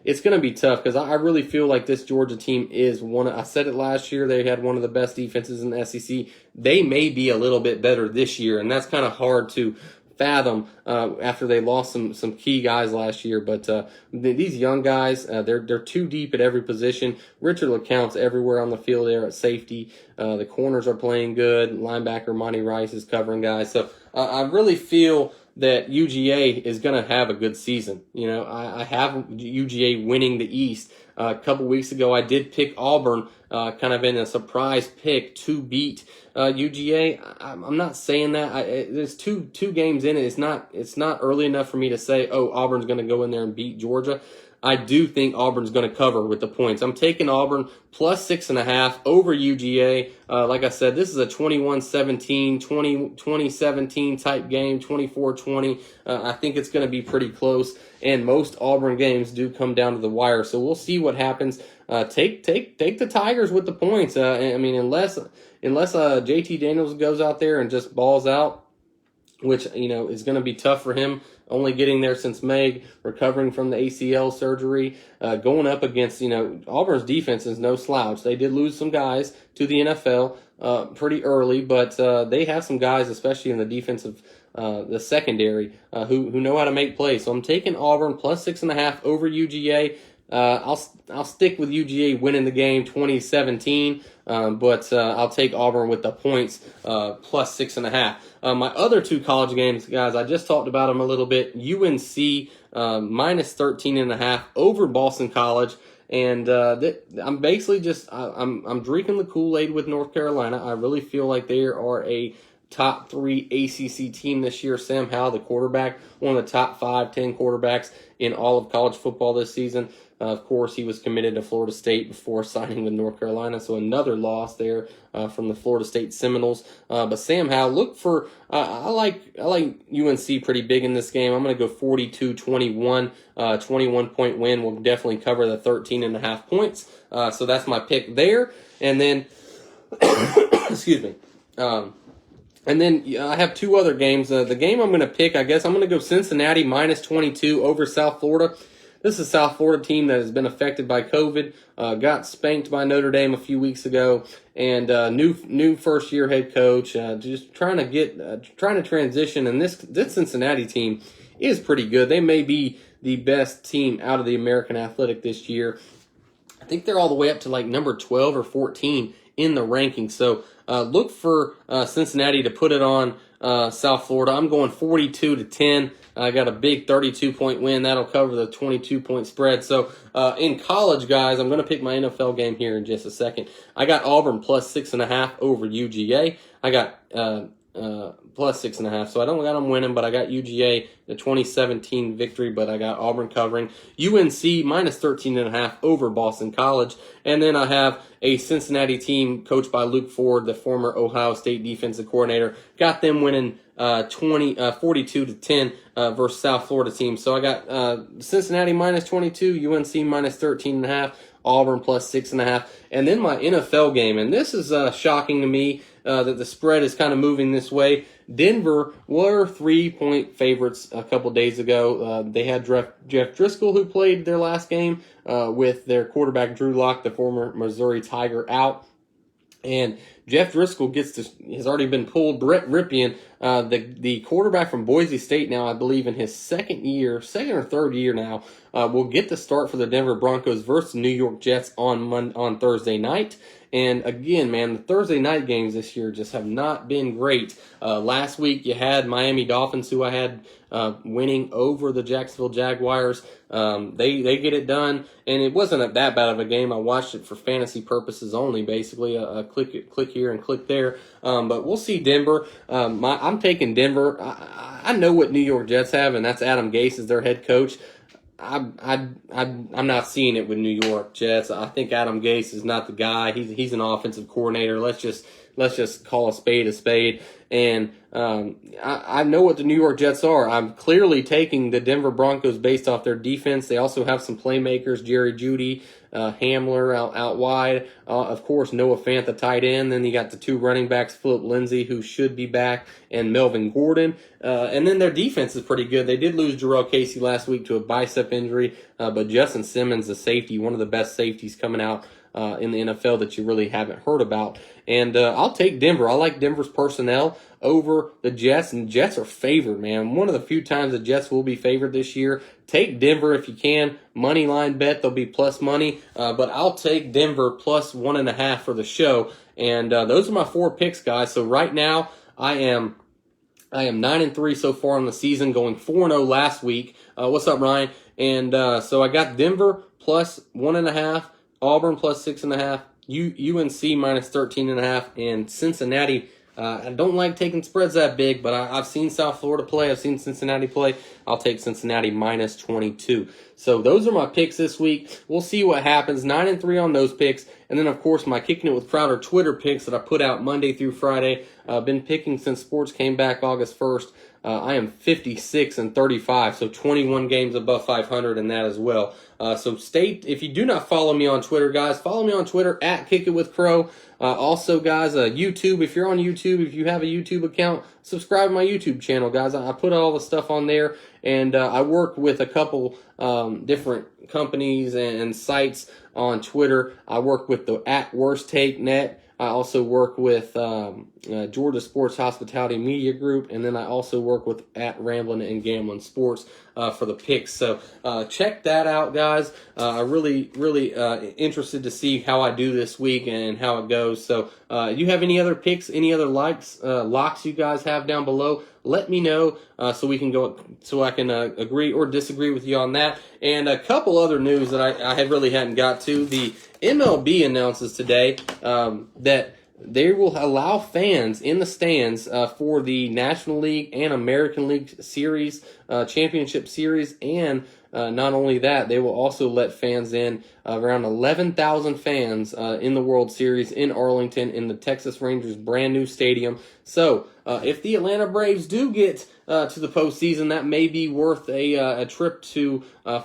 It's going to be tough because I really feel like this Georgia team is I said it last year, they had one of the best defenses in the SEC. They may be a little bit better this year, and that's kind of hard to fathom after they lost some key guys last year. But these young guys, they're too deep at every position. Richard LeCounte's everywhere on the field there at safety. The corners are playing good. Linebacker Monty Rice is covering guys. So I really feel that UGA is going to have a good season. You know, I have UGA winning the East. A couple weeks ago, I did pick Auburn kind of in a surprise pick to beat UGA. I'm not saying that. There's two games in it. It's not early enough for me to say, oh, Auburn's going to go in there and beat Georgia. I do think Auburn's going to cover with the points. I'm taking Auburn +6.5 over UGA. Like I said, this is a 21-17, 2017 type game, 24-20. I think it's going to be pretty close, and most Auburn games do come down to the wire. So we'll see what happens. Take the Tigers with the points. I mean, unless JT Daniels goes out there and just balls out, which, you know, is going to be tough for him, only getting there since May, recovering from the ACL surgery, going up against, you know, Auburn's defense is no slouch. They did lose some guys to the NFL pretty early, but they have some guys, especially in the defensive, the secondary, who know how to make plays. So I'm taking Auburn +6.5 over UGA. I'll stick with UGA winning the game 2017, but I'll take Auburn with the points plus 6.5. My other two college games, guys, I just talked about them a little bit. UNC minus 13.5 over Boston College. And I'm basically just I'm drinking the Kool-Aid with North Carolina. I really feel like they are a top 3 ACC team this year. Sam Howell, the quarterback, one of the top 5-10 quarterbacks in all of college football this season. Of course, he was committed to Florida State before signing with North Carolina, so another loss there from the Florida State Seminoles. But Sam Howell, look for I like UNC pretty big in this game. I'm going to go 42-21, 21-point win. We'll definitely cover the 13.5 points. So that's my pick there. And then, excuse me. And then I have two other games. The game I'm going to pick, I guess I'm going to go Cincinnati minus 22 over South Florida. This is a South Florida team that has been affected by COVID, got spanked by Notre Dame a few weeks ago, and new first-year head coach, just trying to transition. And this Cincinnati team is pretty good. They may be the best team out of the American Athletic this year. I think they're all the way up to like number 12 or 14 in the rankings. So look for Cincinnati to put it on South Florida. I'm going 42-10. I got a big 32-point win. That'll cover the 22-point spread. So in college, guys, I'm going to pick my NFL game here in just a second. I got Auburn plus 6.5 over UGA. I got plus 6.5. So I don't got them winning, but I got UGA, the 2017 victory, but I got Auburn covering. UNC minus 13.5 over Boston College. And then I have a Cincinnati team coached by Luke Ford, the former Ohio State defensive coordinator. Got them winning 42-10 versus South Florida team. So I got Cincinnati minus 22, UNC minus 13.5, Auburn plus 6.5. And then my NFL game, and this is shocking to me that the spread is kind of moving this way. Denver were 3-point favorites a couple days ago. They had Jeff Driscoll, who played their last game, with their quarterback Drew Lock, the former Missouri Tiger, out. And Jeff Driscoll has already been pulled. Brett Ripien, the quarterback from Boise State now, I believe in his second or third year now, will get the start for the Denver Broncos versus New York Jets on Thursday night. And again, man, the Thursday night games this year just have not been great. Last week you had Miami Dolphins, who I had winning over the Jacksonville Jaguars. They get it done, and it wasn't that bad of a game. I watched it for fantasy purposes only, basically. Click here and click there. But we'll see Denver. I'm taking Denver. I know what New York Jets have, and that's Adam Gase as their head coach. I'm not seeing it with New York Jets. I think Adam Gase is not the guy. He's an offensive coordinator. Let's just call a spade. And I know what the New York Jets are. I'm clearly taking the Denver Broncos based off their defense. They also have some playmakers, Jerry Jeudy, Hamler out wide. Of course, Noah Fant, the tight end. Then you got the two running backs, Philip Lindsay, who should be back, and Melvin Gordon. And then their defense is pretty good. They did lose Jarrell Casey last week to a bicep injury, but Justin Simmons, the safety, one of the best safeties coming out in the NFL that you really haven't heard about. And I'll take Denver. I like Denver's personnel over the Jets, and Jets are favored, man. One of the few times the Jets will be favored this year. Take Denver if you can. Money line bet, they'll be plus money. But I'll take Denver plus 1.5 for the show. And those are my 4 picks, guys. So right now, I am 9-3 so far on the season, going 4-0 last week. What's up, Ryan? And so I got Denver plus 1.5, Auburn plus 6.5, UNC minus 13.5, and Cincinnati. I don't like taking spreads that big, but I've seen South Florida play. I've seen Cincinnati play. I'll take Cincinnati minus 22. So those are my picks this week. We'll see what happens. 9-3 on those picks. And then, of course, my Kicking It with Crowder Twitter picks that I put out Monday through Friday. I've been picking since sports came back August 1st. I am 56-35, so 21 games above 500 in that as well. So if you do not follow me on Twitter, guys, follow me on Twitter at Kick It With Crow. Also, guys, YouTube, if you're on YouTube, if you have a YouTube account, subscribe to my YouTube channel, guys. I put all the stuff on there, and I work with a couple different companies and sites on Twitter. I work with the @WorstTakeNet I also work with Georgia Sports Hospitality Media Group, and then I also work with at Ramblin' and Gambling Sports for the picks. So check that out, guys. I'm really interested to see how I do this week and how it goes. So you have any other picks, any other locks you guys have down below? Let me know so we can go, so I can agree or disagree with you on that. And a couple other news that I really hadn't got to. The MLB announces today that they will allow fans in the stands for the National League and American League Series, Championship Series, and not only that, they will also let fans in, around 11,000 fans in the World Series in Arlington in the Texas Rangers' brand new stadium. So if the Atlanta Braves do get to the postseason, that may be worth a trip to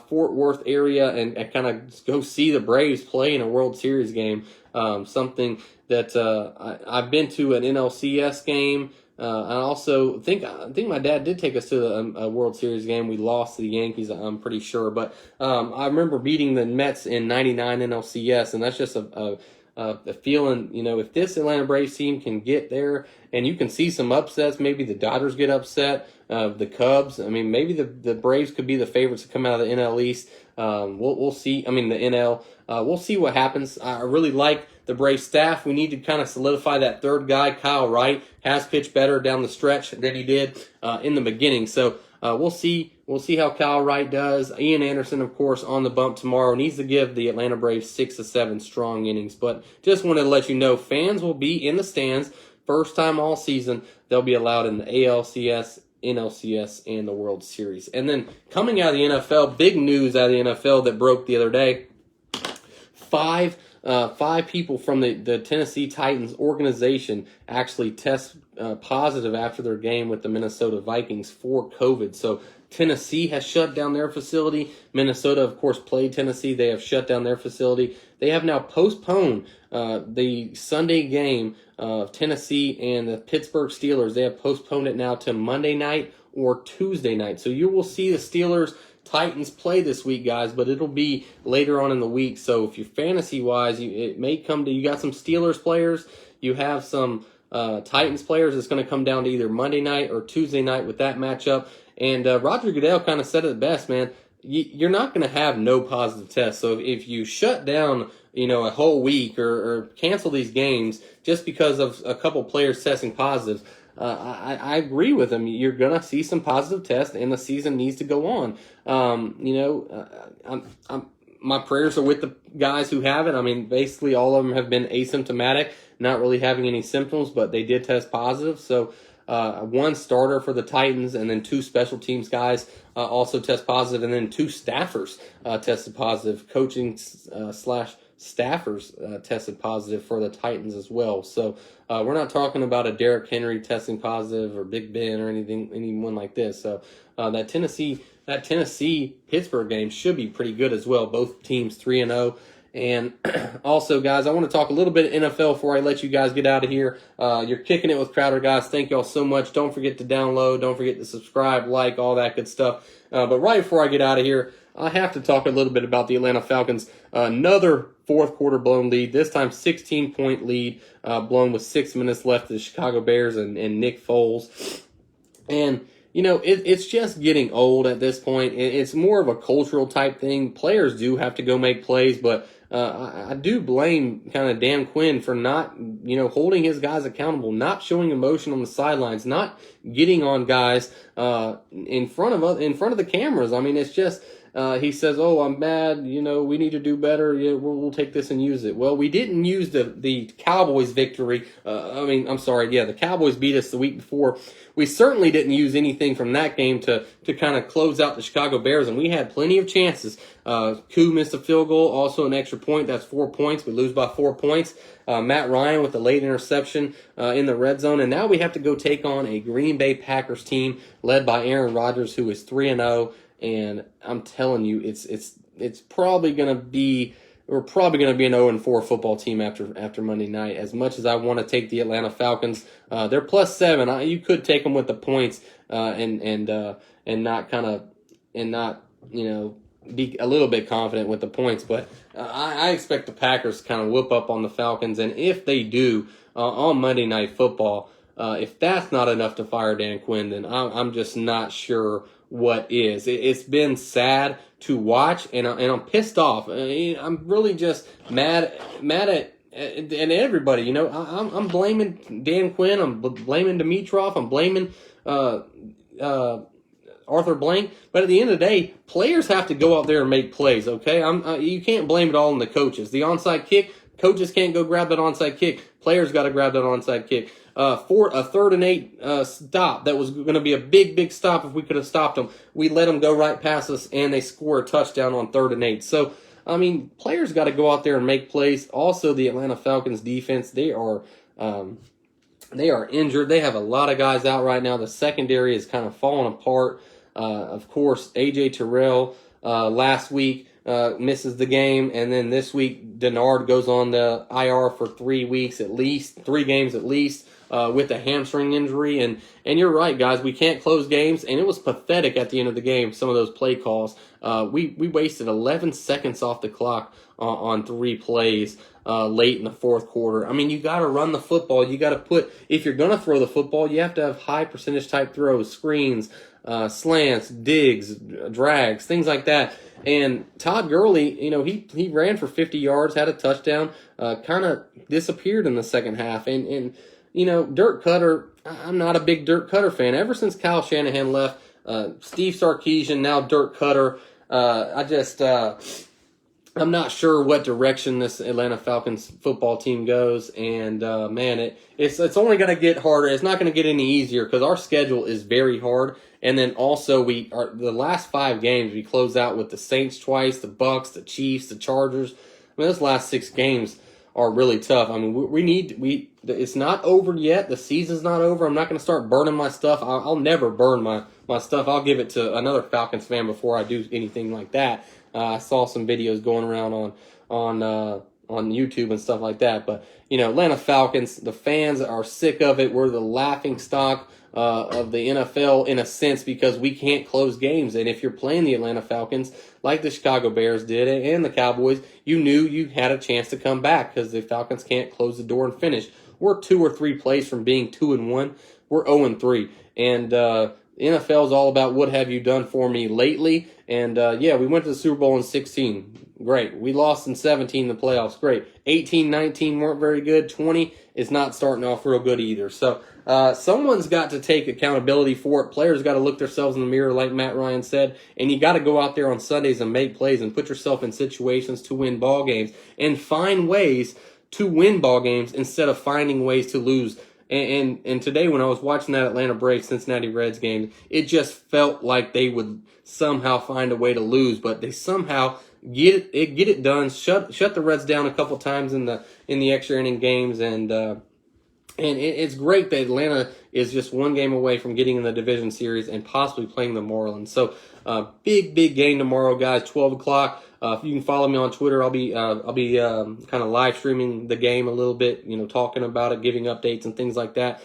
Fort Worth area and kind of go see the Braves play in a World Series game. Something that I've been to an NLCS game. I also think my dad did take us to a World Series game. We lost to the Yankees, I'm pretty sure. But I remember beating the Mets in '99 NLCS, and that's just a feeling, if this Atlanta Braves team can get there, and you can see some upsets, maybe the Dodgers get upset, the Cubs. I mean, maybe the Braves could be the favorites to come out of the NL East. We'll see. I mean, the NL. We'll see what happens. I really like the Braves staff. We need to kind of solidify that third guy. Kyle Wright has pitched better down the stretch than he did in the beginning. So we'll see. We'll see how Kyle Wright does. Ian Anderson, of course, on the bump tomorrow. Needs to give the Atlanta Braves 6 to 7 strong innings. But just wanted to let you know, fans will be in the stands. First time all season. They'll be allowed in the ALCS, NLCS, and the World Series. And then coming out of the NFL, big news out of the NFL that broke the other day. Five people from the Tennessee Titans organization actually test positive after their game with the Minnesota Vikings for COVID. So Tennessee has shut down their facility. Minnesota, of course, played Tennessee. They have shut down their facility. They have now postponed the Sunday game of Tennessee and the Pittsburgh Steelers. They have postponed it now to Monday night or Tuesday night. So you will see the Steelers Titans play this week, guys, but it'll be later on in the week. So if you're fantasy-wise, it may come to, you got some Steelers players, you have some Titans players. It's going to come down to either Monday night or Tuesday night with that matchup. And Roger Goodell kind of said it best, man. You're not going to have no positive tests. So if you shut down, a whole week or cancel these games just because of a couple players testing positive, I agree with him. You're going to see some positive tests, and the season needs to go on. My prayers are with the guys who have it. I mean, basically all of them have been asymptomatic, not really having any symptoms, but they did test positive. So one starter for the Titans and then 2 special teams guys also test positive, and then 2 staffers tested positive, coaching slash staffers tested positive for the Titans as well. So we're not talking about a Derrick Henry testing positive or Big Ben or anyone like this. So that Tennessee Pittsburgh game should be pretty good as well. Both teams 3-0. And also, guys, I want to talk a little bit of NFL before I let you guys get out of here. You're kicking it with Crowder, guys. Thank y'all so much. Don't forget to download. Don't forget to subscribe, like, all that good stuff. But right before I get out of here, I have to talk a little bit about the Atlanta Falcons. Another fourth quarter blown lead, this time 16-point lead, blown with 6 minutes left to the Chicago Bears and Nick Foles. And it's just getting old at this point. It's more of a cultural type thing. Players do have to go make plays, but I do blame kind of Dan Quinn for not, holding his guys accountable, not showing emotion on the sidelines, not getting on guys in front of the cameras. I mean, it's just he says, "Oh, I'm mad. We need to do better. Yeah, we'll take this and use it." Well, we didn't use the Cowboys victory. The Cowboys beat us the week before. We certainly didn't use anything from that game to kind of close out the Chicago Bears, and we had plenty of chances. Koo missed a field goal, also an extra point. That's 4 points. We lose by 4 points. Matt Ryan with a late interception in the red zone, and now we have to go take on a Green Bay Packers team led by Aaron Rodgers, who is 3-0. And I'm telling you, it's probably gonna be. We're probably going to be an 0-4 football team after Monday night. As much as I want to take the Atlanta Falcons, they're +7. You could take them with the points and not be a little bit confident with the points, but I expect the Packers to kind of whoop up on the Falcons, and if they do on Monday Night Football, if that's not enough to fire Dan Quinn, then I'm just not sure what is. It's been sad to watch, and I'm pissed off. I'm really just mad at everybody. You know, I'm blaming Dan Quinn. I'm blaming Dimitroff. I'm blaming Arthur Blank, but at the end of the day, players have to go out there and make plays, okay? You can't blame it all on the coaches. The onside kick, coaches can't go grab that onside kick. Players got to grab that onside kick. For a 3rd and 8 stop, that was going to be a big stop if we could have stopped them. We let them go right past us, and they score a touchdown on 3rd and 8. So, I mean, players got to go out there and make plays. Also, the Atlanta Falcons defense, they are injured. They have a lot of guys out right now. The secondary is kind of falling apart. Of course, A.J. Terrell last week misses the game, and then this week Denard goes on the IR for 3 weeks at least, 3 games at least, with a hamstring injury. And you're right, guys, we can't close games, and it was pathetic at the end of the game, some of those play calls. We wasted 11 seconds off the clock on 3 plays late in the 4th quarter. I mean, you got to run the football. You got to put, if you're going to throw the football, you have to have high percentage type throws, screens, slants, digs, drags, things like that. And Todd Gurley, you know, he ran for 50 yards, had a touchdown, kind of disappeared in the second half. And you know, Dirk Cutter, I'm not a big Dirk Cutter fan. Ever since Kyle Shanahan left, Steve Sarkisian, now Dirk Cutter, I'm not sure what direction this Atlanta Falcons football team goes, and man, it's only going to get harder. It's not going to get any easier because our schedule is very hard. And then also the last 5 games we close out with the Saints twice, the Bucks, the Chiefs, the Chargers. I mean, those last 6 games are really tough. I mean, it's not over yet. The season's not over. I'm not going to start burning my stuff. I'll never burn my stuff. I'll give it to another Falcons fan before I do anything like that. I saw some videos going around on YouTube and stuff like that. But, you know, Atlanta Falcons, the fans are sick of it. We're the laughing stock of the NFL in a sense because we can't close games. And if you're playing the Atlanta Falcons like the Chicago Bears did and the Cowboys, you knew you had a chance to come back because the Falcons can't close the door and finish. We're 2 or 3 plays from being 2-1. We're 0-3. And NFL is all about what have you done for me lately. And, yeah, we went to the Super Bowl in 16. Great. We lost in 17 in the playoffs. Great. 18, 19 weren't very good. 20 is not starting off real good either. So someone's got to take accountability for it. Players got to look themselves in the mirror, like Matt Ryan said. And you got to go out there on Sundays and make plays and put yourself in situations to win ball games and find ways to win ball games instead of finding ways to lose. And today when I was watching that Atlanta Braves Cincinnati Reds game, it just felt like they would somehow find a way to lose, but they somehow get it done. Shut the Reds down a couple times in the extra inning games, and it's great that Atlanta is just 1 game away from getting in the division series and possibly playing the Marlins. So big game tomorrow, guys. 12 o'clock. If you can follow me on Twitter, I'll be kind of live streaming the game a little bit, you know, talking about it, giving updates and things like that.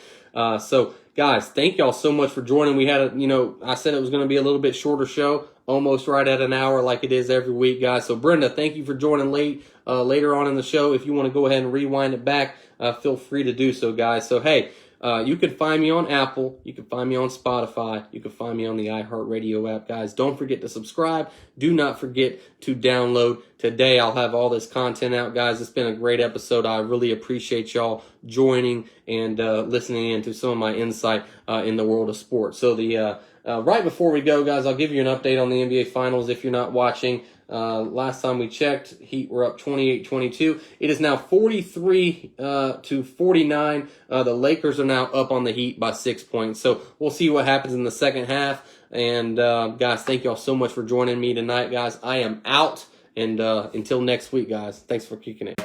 So guys, thank y'all so much for joining. We had I said it was going to be a little bit shorter show, almost right at an hour like it is every week, guys. So Brenda, thank you for joining later on in the show. If you want to go ahead and rewind it back, feel free to do so, guys. So hey, you can find me on Apple. You can find me on Spotify. You can find me on the iHeartRadio app, guys. Don't forget to subscribe. Do not forget to download. Today, I'll have all this content out, guys. It's been a great episode. I really appreciate y'all joining and listening in to some of my insight in the world of sports. So right before we go, guys, I'll give you an update on the NBA Finals if you're not watching. Last time we checked, Heat were up 28-22. It is now 43-49. The Lakers are now up on the Heat by 6 points. So we'll see what happens in the second half. And guys, thank y'all so much for joining me tonight, guys. I am out. And until next week, guys, thanks for kicking it.